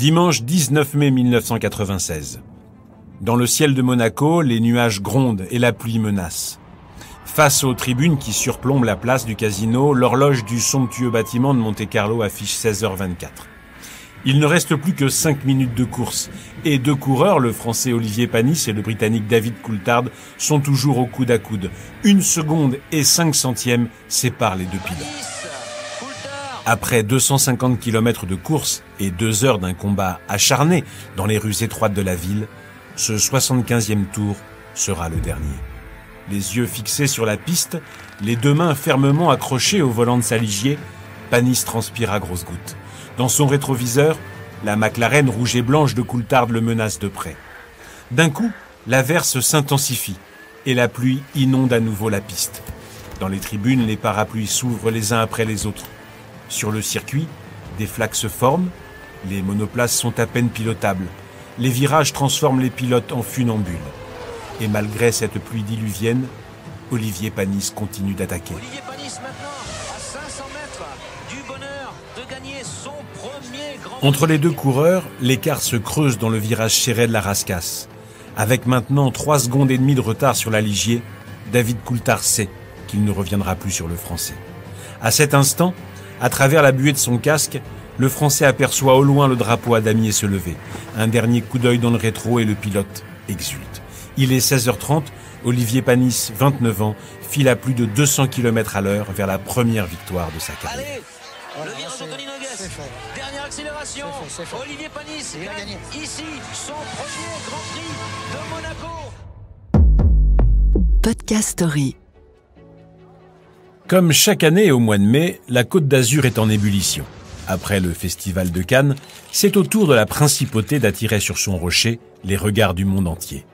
Dimanche 19 mai 1996. Dans le ciel de Monaco, les nuages grondent et la pluie menace. Face aux tribunes qui surplombent la place du casino, l'horloge du somptueux bâtiment de Monte-Carlo affiche 16h24. Il ne reste plus que 5 minutes de course et 2 coureurs, le Français Olivier Panis et le Britannique David Coulthard, sont toujours au coude à coude. 1 seconde et 5 centièmes séparent les deux pilotes. Après 250 km de course et 2 heures d'un combat acharné dans les rues étroites de la ville, ce 75e tour sera le dernier. Les yeux fixés sur la piste, les 2 mains fermement accrochées au volant de sa Ligier, Panis transpire à grosses gouttes. Dans son rétroviseur, la McLaren rouge et blanche de Coulthard le menace de près. D'un coup, l'averse s'intensifie et la pluie inonde à nouveau la piste. Dans les tribunes, les parapluies s'ouvrent les uns après les autres. Sur le circuit, des flaques se forment, les monoplaces sont à peine pilotables. Les virages transforment les pilotes en funambules. Et malgré cette pluie diluvienne, Olivier Panis continue d'attaquer. Olivier Panis maintenant, à 500 mètres du bonheur de gagner son premier grand... Entre les 2 coureurs, l'écart se creuse dans le virage serré de la Rascasse. Avec maintenant 3 secondes et demie de retard sur la Ligier, David Coulthard sait qu'il ne reviendra plus sur le Français. À cet instant, à travers la buée de son casque, le Français aperçoit au loin le drapeau à damier se lever. Un dernier coup d'œil dans le rétro et le pilote exulte. Il est 16h30, Olivier Panis, 29 ans, file à plus de 200 km à l'heure vers la première victoire de sa carrière. Allez, le virage Anthony Nogues, dernière accélération, c'est fait. Olivier Panis Il a gagne gagné. ici son premier Grand Prix de Monaco. Podcast Story. Comme chaque année au mois de mai, la Côte d'Azur est en ébullition. Après le festival de Cannes, c'est au tour de la principauté d'attirer sur son rocher les regards du monde entier.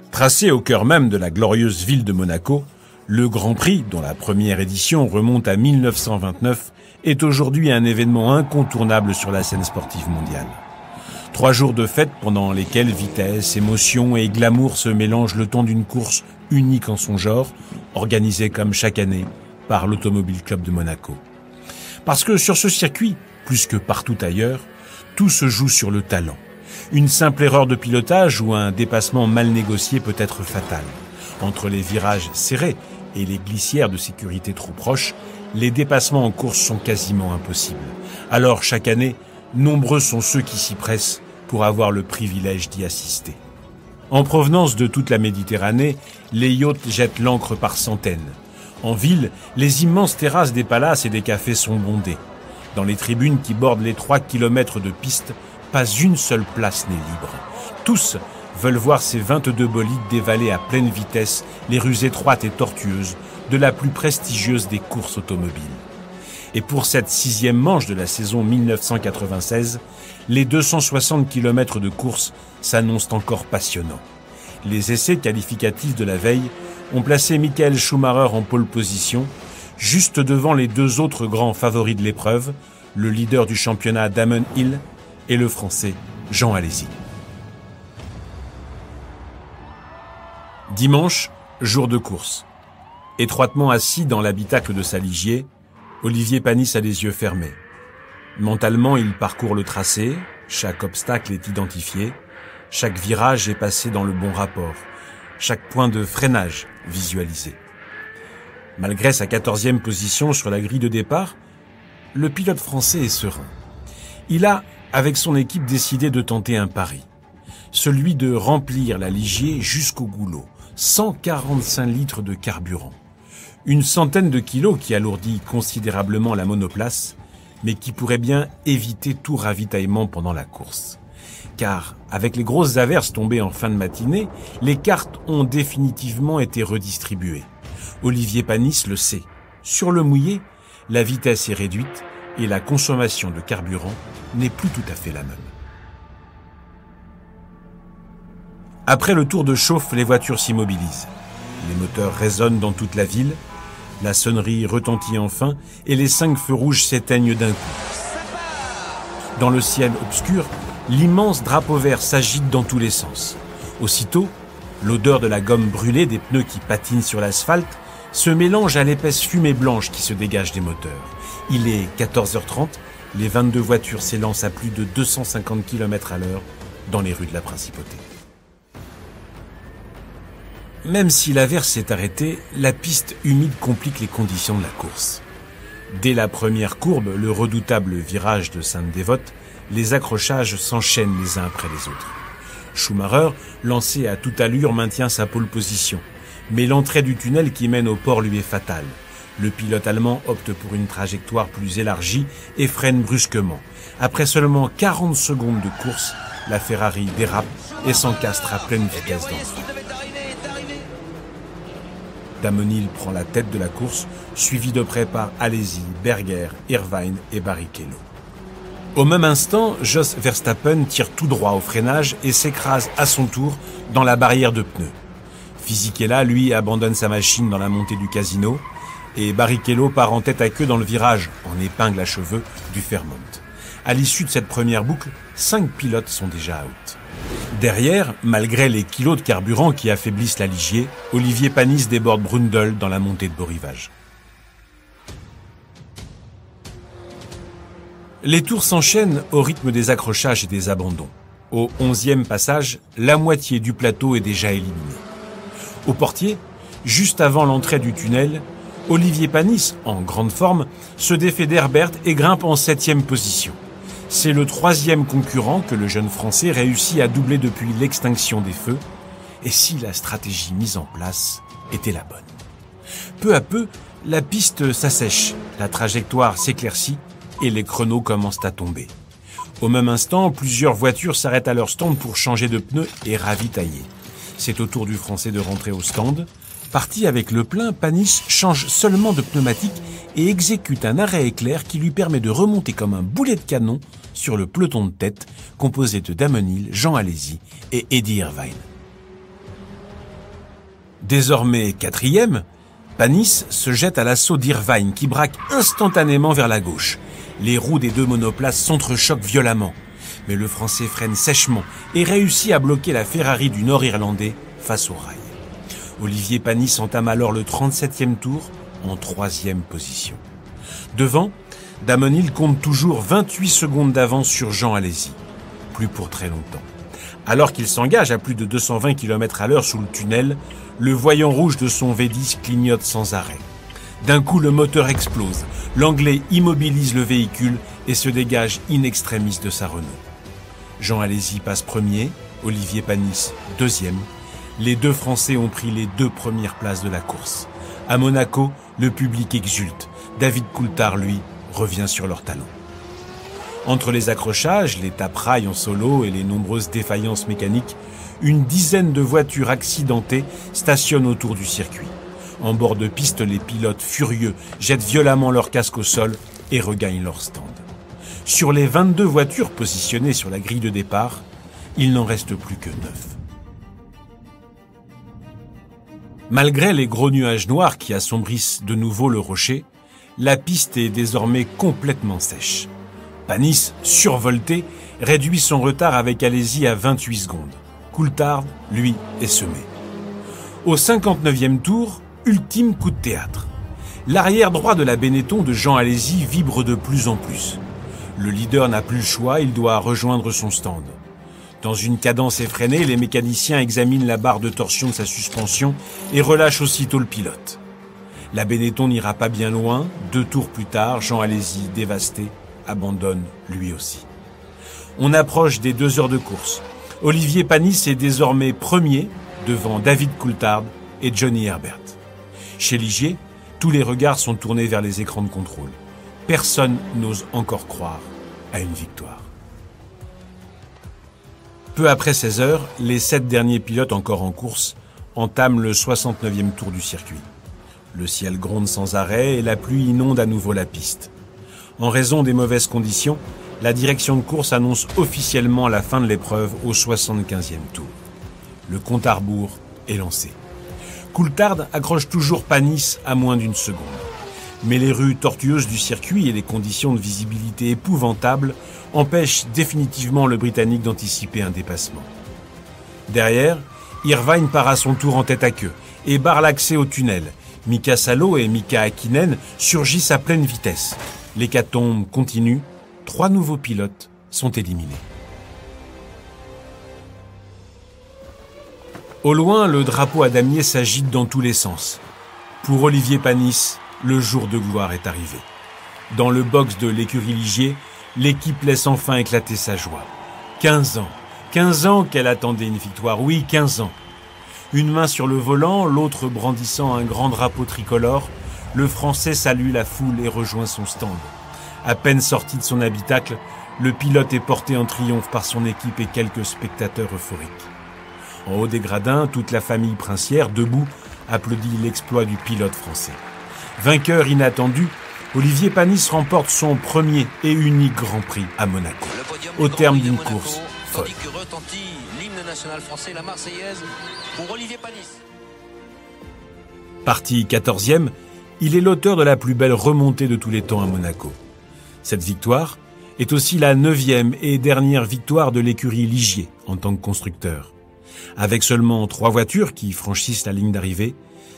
Tracé au cœur même de la glorieuse ville de Monaco, le Grand Prix, dont la première édition remonte à 1929, est aujourd'hui un événement incontournable sur la scène sportive mondiale. 3 jours de fête pendant lesquels vitesse, émotion et glamour se mélangent le temps d'une course unique en son genre, organisée comme chaque année par l'Automobile Club de Monaco. Parce que sur ce circuit, plus que partout ailleurs, tout se joue sur le talent. Une simple erreur de pilotage ou un dépassement mal négocié peut être fatal. Entre les virages serrés et les glissières de sécurité trop proches, les dépassements en course sont quasiment impossibles. Alors chaque année, nombreux sont ceux qui s'y pressent pour avoir le privilège d'y assister. En provenance de toute la Méditerranée, les yachts jettent l'ancre par centaines. En ville, les immenses terrasses des palaces et des cafés sont bondées. Dans les tribunes qui bordent les 3 kilomètres de piste, pas une seule place n'est libre. Tous veulent voir ces 22 bolides dévaler à pleine vitesse les rues étroites et tortueuses de la plus prestigieuse des courses automobiles. Et pour cette 6e manche de la saison 1996, les 260 km de course s'annoncent encore passionnants. Les essais qualificatifs de la veille ont placé Michael Schumacher en pole position, juste devant les 2 autres grands favoris de l'épreuve, le leader du championnat Damon Hill et le Français Jean Alesi. Dimanche, jour de course. Étroitement assis dans l'habitacle de sa Ligier, Olivier Panis a les yeux fermés. Mentalement, il parcourt le tracé, chaque obstacle est identifié, chaque virage est passé dans le bon rapport, chaque point de freinage visualisé. Malgré sa 14e position sur la grille de départ, le pilote français est serein. Il a, avec son équipe, décidé de tenter un pari. Celui de remplir la Ligier jusqu'au goulot. 145 litres de carburant. Une centaine de kilos qui alourdit considérablement la monoplace, mais qui pourrait bien éviter tout ravitaillement pendant la course. Car, avec les grosses averses tombées en fin de matinée, les cartes ont définitivement été redistribuées. Olivier Panis le sait. Sur le mouillé, la vitesse est réduite et la consommation de carburant n'est plus tout à fait la même. Après le tour de chauffe, les voitures s'immobilisent. Les moteurs résonnent dans toute la ville, la sonnerie retentit enfin et les 5 feux rouges s'éteignent d'un coup. Dans le ciel obscur, l'immense drapeau vert s'agite dans tous les sens. Aussitôt, l'odeur de la gomme brûlée des pneus qui patinent sur l'asphalte se mélange à l'épaisse fumée blanche qui se dégage des moteurs. Il est 14h30 les 22 voitures s'élancent à plus de 250 km/h dans les rues de la Principauté. Même si l'averse s'est arrêtée, la piste humide complique les conditions de la course. Dès la première courbe, le redoutable virage de Sainte-Dévote, les accrochages s'enchaînent les uns après les autres. Schumacher, lancé à toute allure, maintient sa pole position. Mais l'entrée du tunnel qui mène au port lui est fatale. Le pilote allemand opte pour une trajectoire plus élargie et freine brusquement. Après seulement 40 secondes de course, la Ferrari dérape et s'encastre à pleine vitesse dans le frein. Damon Hill prend la tête de la course, suivi de près par Alesi, Berger, Irvine et Barrichello. Au même instant, Jos Verstappen tire tout droit au freinage et s'écrase à son tour dans la barrière de pneus. Fisichella, lui, abandonne sa machine dans la montée du casino et Barrichello part en tête à queue dans le virage, en épingle à cheveux du Fairmont. À l'issue de cette première boucle, 5 pilotes sont déjà out. Derrière, malgré les kilos de carburant qui affaiblissent la Ligier, Olivier Panis déborde Brundle dans la montée de beau rivage. Les tours s'enchaînent au rythme des accrochages et des abandons. Au 11e passage, la moitié du plateau est déjà éliminée. Au portier, juste avant l'entrée du tunnel, Olivier Panis, en grande forme, se défait d'Herbert et grimpe en 7e position. C'est le 3e concurrent que le jeune Français réussit à doubler depuis l'extinction des feux, et si la stratégie mise en place était la bonne. Peu à peu, la piste s'assèche, la trajectoire s'éclaircit et les chronos commencent à tomber. Au même instant, plusieurs voitures s'arrêtent à leur stand pour changer de pneus et ravitailler. C'est au tour du Français de rentrer au stand. Parti avec le plein, Panis change seulement de pneumatique et exécute un arrêt éclair qui lui permet de remonter comme un boulet de canon sur le peloton de tête composé de Damon Hill, Jean Alesi et Eddie Irvine. Désormais 4e, Panis se jette à l'assaut d'Irvine qui braque instantanément vers la gauche. Les roues des deux monoplaces s'entrechoquent violemment, mais le Français freine sèchement et réussit à bloquer la Ferrari du Nord-Irlandais face au rail. Olivier Panis entame alors le 37e tour en 3e position. Devant, Damon Hill compte toujours 28 secondes d'avance sur Jean Alesi. Plus pour très longtemps. Alors qu'il s'engage à plus de 220 km/h sous le tunnel, le voyant rouge de son V10 clignote sans arrêt. D'un coup, le moteur explose. L'Anglais immobilise le véhicule et se dégage in extremis de sa Renault. Jean Alesi passe premier, Olivier Panis deuxième. Les deux Français ont pris les 2 premières places de la course. À Monaco, le public exulte. David Coulthard, lui, revient sur leurs talons. Entre les accrochages, les tape-rails en solo et les nombreuses défaillances mécaniques, une dizaine de voitures accidentées stationnent autour du circuit. En bord de piste, les pilotes furieux jettent violemment leur casque au sol et regagnent leur stand. Sur les 22 voitures positionnées sur la grille de départ, il n'en reste plus que 9. Malgré les gros nuages noirs qui assombrissent de nouveau le rocher, la piste est désormais complètement sèche. Panis, survolté, réduit son retard avec Alesi à 28 secondes. Coulthard, lui, est semé. Au 59e tour, ultime coup de théâtre. L'arrière droit de la Benetton de Jean Alesi vibre de plus en plus. Le leader n'a plus le choix, il doit rejoindre son stand. Dans une cadence effrénée, les mécaniciens examinent la barre de torsion de sa suspension et relâchent aussitôt le pilote. La Benetton n'ira pas bien loin. 2 tours plus tard, Jean Alesi, dévasté, abandonne lui aussi. On approche des 2 heures de course. Olivier Panis est désormais premier devant David Coulthard et Johnny Herbert. Chez Ligier, tous les regards sont tournés vers les écrans de contrôle. Personne n'ose encore croire à une victoire. Peu après 16 heures, les 7 derniers pilotes encore en course entament le 69e tour du circuit. Le ciel gronde sans arrêt et la pluie inonde à nouveau la piste. En raison des mauvaises conditions, la direction de course annonce officiellement la fin de l'épreuve au 75e tour. Le compte à rebours est lancé. Coulthard accroche toujours Panis à moins d'1 seconde. Mais les rues tortueuses du circuit et les conditions de visibilité épouvantables empêchent définitivement le Britannique d'anticiper un dépassement. Derrière, Irvine part à son tour en tête à queue et barre l'accès au tunnel. Mika Salo et Mika Häkkinen surgissent à pleine vitesse. L'hécatombe continue. 3 nouveaux pilotes sont éliminés. Au loin, le drapeau à damier s'agite dans tous les sens. Pour Olivier Panis, le jour de gloire est arrivé. Dans le box de l'écurie Ligier, l'équipe laisse enfin éclater sa joie. 15 ans qu'elle attendait une victoire, oui, 15 ans. Une main sur le volant, l'autre brandissant un grand drapeau tricolore, le Français salue la foule et rejoint son stand. À peine sorti de son habitacle, le pilote est porté en triomphe par son équipe et quelques spectateurs euphoriques. En haut des gradins, toute la famille princière, debout, applaudit l'exploit du pilote français. Vainqueur inattendu, Olivier Panis remporte son premier et unique Grand Prix à Monaco, au terme d'une course folle. Tandis que retentit l'hymne national français, la Marseillaise, pour Olivier Panis. Parti 14e, il est l'auteur de la plus belle remontée de tous les temps à Monaco. Cette victoire est aussi la 9e et dernière victoire de l'écurie Ligier en tant que constructeur. Avec seulement 3 voitures qui franchissent la ligne d'arrivée,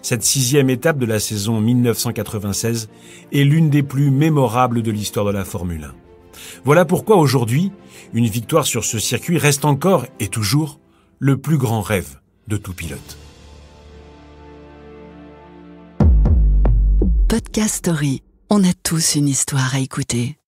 cette 6e étape de la saison 1996 est l'une des plus mémorables de l'histoire de la Formule 1. Voilà pourquoi aujourd'hui, une victoire sur ce circuit reste encore et toujours le plus grand rêve de tout pilote. Podcast Story. On a tous une histoire à écouter.